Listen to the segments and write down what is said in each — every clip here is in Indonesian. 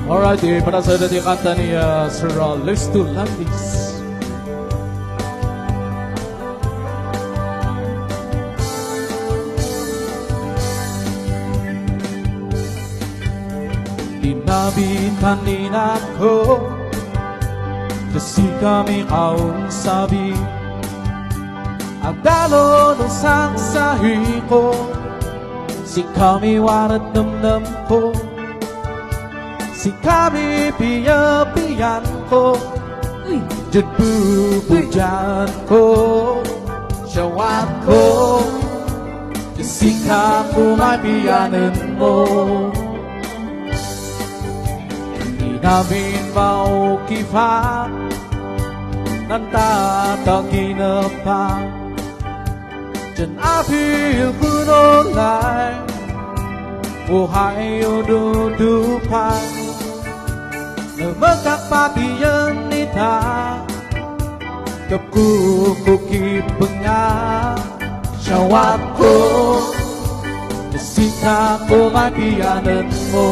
Alrighty, para sa dating kanta ni Sir Lesto Landis. Tinabi-tanin ako kasi kami kaong sabi ang dalo ng saksahi ko si kami warat namnam ko si kami piya-piyan ko Diyan bubudyan ko syawat ko kasi ka pumapiyanan mo hindi namin maukipan ng tatangin na pa Diyan apil kunolay buhay o dudupan na magkapatiyan nita kapkukukipanga syawat ko kasi ka pumapiyanan mo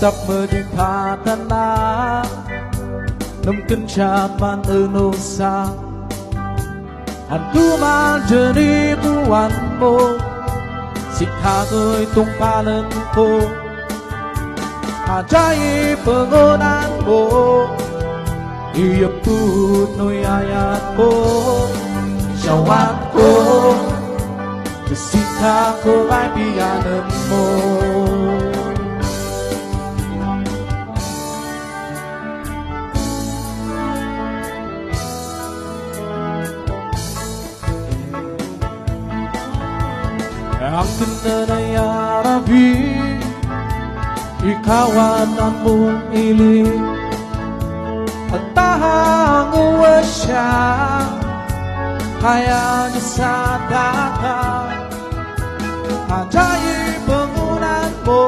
tập mơ đi khá thân á nằm cân cha ban ơn ô xa hẳn tu mà chờ đi tu ăn mô xịt khá người tung pa lên cô hà trái bờ ngô đan bố hiệp tu nuôi ayat cô chào hát cô xịt khá cô lại bi ăn mô Ang ganda na yarabi Ikaw at ang mong ilig At tahanguwa siya Kaya niya sa dagat Ajay bangunan mo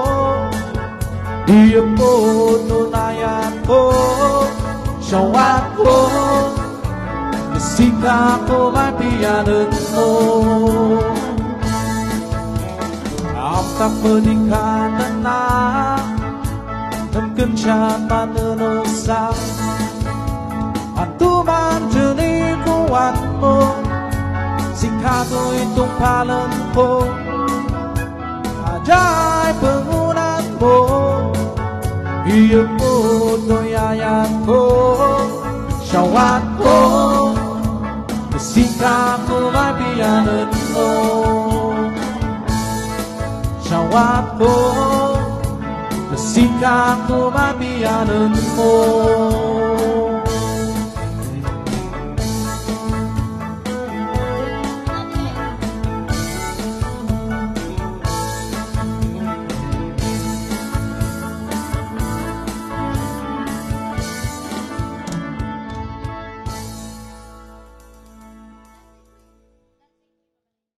Iyong mo nunayan ko Syawat ko Nasika ko mapiyanan mo tak meningkat na dan kencaman nusa antu manjeni kuatmu sikatu itu palenku ajai bangunanmu hiupmu doyayanku syawatku sikatu mabiananmu syawat ko Nasika ko mabiyanan mo